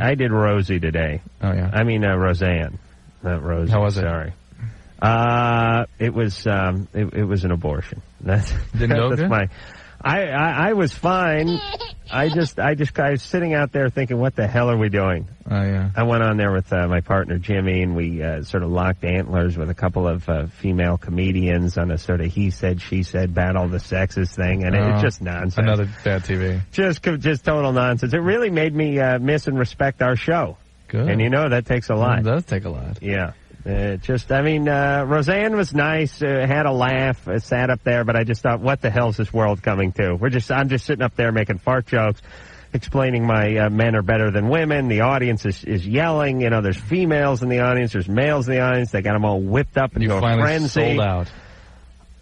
I did Rosie today. Oh, yeah. I mean, Roseanne. Not Rosie. How was it? Sorry. It was an abortion. That's good? I was fine. I was sitting out there thinking, what the hell are we doing? Oh, yeah. I went on there with my partner Jimmy, and we sort of locked antlers with a couple of female comedians on a sort of he said, she said, battle of the sexes thing, and it's just nonsense. Another bad TV. Just total nonsense. It really made me miss and respect our show. Good. And that takes a lot. It does take a lot. Yeah. Roseanne was nice, had a laugh, sat up there, but I just thought, what the hell's this world coming to? I'm just sitting up there making fart jokes, explaining my men are better than women. The audience is yelling. There's females in the audience, there's males in the audience. They got them all whipped up into a frenzy. Sold out.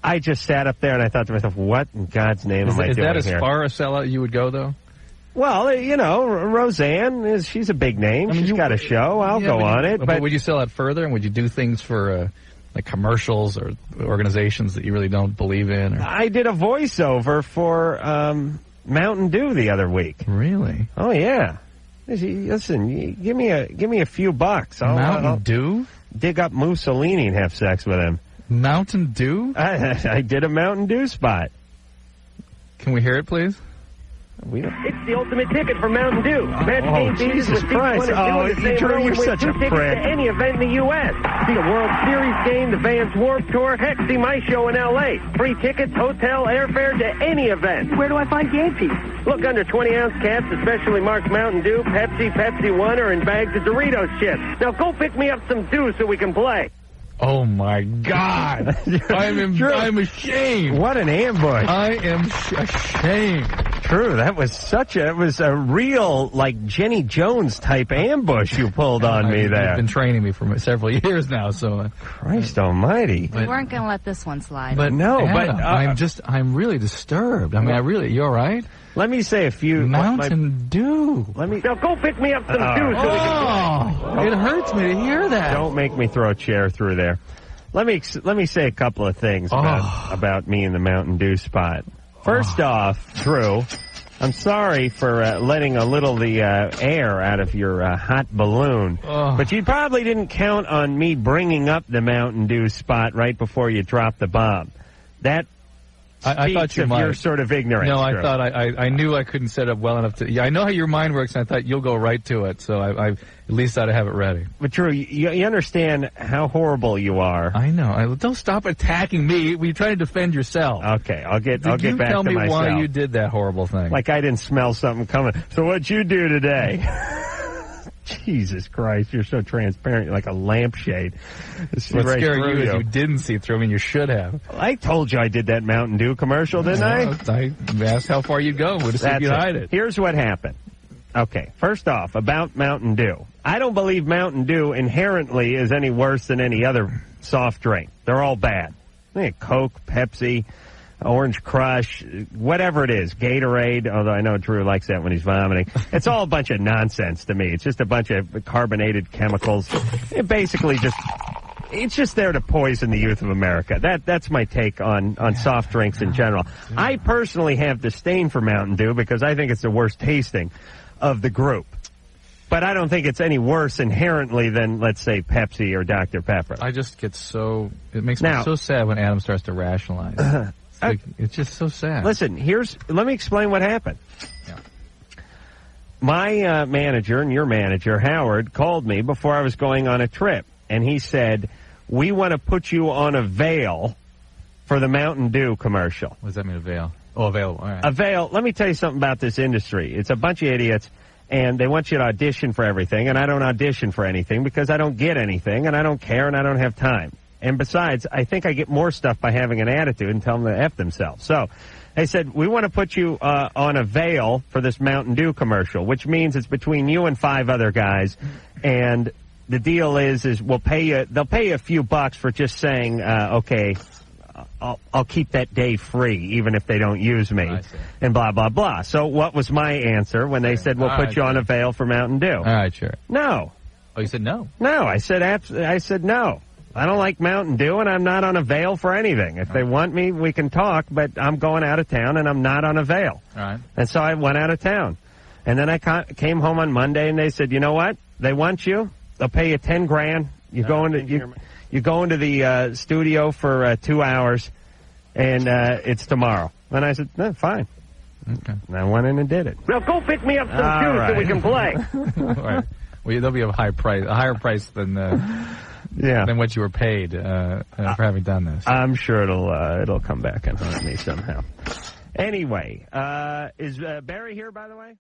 I just sat up there and I thought to myself, what in God's name am I doing here? Is that as far a sellout you would go, though? Well, Roseanne, she's a big name. She's got a show. I'll go on it. But would you sell out further? And would you do things for like commercials or organizations that you really don't believe in? Or? I did a voiceover for Mountain Dew the other week. Really? Oh, yeah. Listen, give me a few bucks. I'll Dew? Dig up Mussolini and have sex with him. Mountain Dew? I did a Mountain Dew spot. Can we hear it, please? It's the ultimate ticket for Mountain Dew. Jesus Christ. Drew, you're such a prick. To any event in the U.S. See a World Series game, the Vans Warped Tour, heck, see my show in L.A. Free tickets, hotel, airfare to any event. Where do I find Yankees? Look under 20-ounce caps, especially marked Mountain Dew, Pepsi One, or in bags of Doritos chips. Now go pick me up some Dew so we can play. Oh, my God. I'm ashamed. What an ambush. I am ashamed. True, it was a real, like, Jenny Jones type ambush you pulled on me there. You've been training me for several years now, so. Christ almighty. We weren't going to let this one slide. But no, Adam, I'm really disturbed. I mean, you all right? Let me say a few. Mountain Dew. Now go pick me up some Dew so we can. It hurts me to hear that. Don't make me throw a chair through there. Let me say a couple of things about me and the Mountain Dew spot. First off, Drew, I'm sorry for letting a little the air out of your hot balloon, but you probably didn't count on me bringing up the Mountain Dew spot right before you dropped the bomb. That I thought you of might. Your sort of ignorance. No, I Drew. thought I knew I couldn't set up well enough to. Yeah, I know how your mind works, and I thought you'll go right to it. So I at least ought to have it ready. But Drew, you understand how horrible you are. I know. Don't stop attacking me. We try to defend yourself. Okay, I'll get back to myself. Tell me why you did that horrible thing. Like I didn't smell something coming. So what'd you do today? Jesus Christ, you're so transparent. You're like a lampshade. What's scaring you is you didn't see through me, and you should have. I told you I did that Mountain Dew commercial, didn't I? I asked how far you'd go. Would have said you'd hide it. Here's what happened. Okay, first off, about Mountain Dew. I don't believe Mountain Dew inherently is any worse than any other soft drink. They're all bad. Coke, Pepsi, Orange Crush, whatever it is, Gatorade, although I know Drew likes that when he's vomiting. It's all a bunch of nonsense to me. It's just a bunch of carbonated chemicals. It's just there to poison the youth of America. That's my take on soft drinks in general. I personally have disdain for Mountain Dew because I think it's the worst tasting of the group. But I don't think it's any worse inherently than, let's say, Pepsi or Dr. Pepper. I just get it makes me so sad when Adam starts to rationalize. It's just so sad. Listen, let me explain what happened. Yeah. My manager and your manager, Howard, called me before I was going on a trip, and he said, we want to put you on a veil for the Mountain Dew commercial. What does that mean, a veil? Oh, available. All right. A veil. Let me tell you something about this industry. It's a bunch of idiots, and they want you to audition for everything, and I don't audition for anything because I don't get anything, and I don't care, and I don't have time. And besides, I think I get more stuff by having an attitude and tell them to F themselves. So they said, we want to put you on a veil for this Mountain Dew commercial, which means it's between you and 5 other guys. And the deal is they'll pay you a few bucks for just saying, okay, I'll keep that day free, even if they don't use me, and blah, blah, blah. So what was my answer when they said, we'll put you on a veil for Mountain Dew? All right, sure. No. Oh, you said no? No, I said no. I don't like Mountain Dew, and I'm not on a veil for anything. If they want me, we can talk, but I'm going out of town, and I'm not on a veil. All right. And so I went out of town. And then I came home on Monday, and they said, you know what? They want you. They'll pay you $10,000. You go into the studio for 2 hours, and it's tomorrow. And I said, no, fine. Okay. And I went in and did it. Now go pick me up some shoes so we can play. All right. Well, there'll be a higher price than what you were paid for having done this. I'm sure it'll come back and haunt me somehow. Anyway, is Barry here, by the way?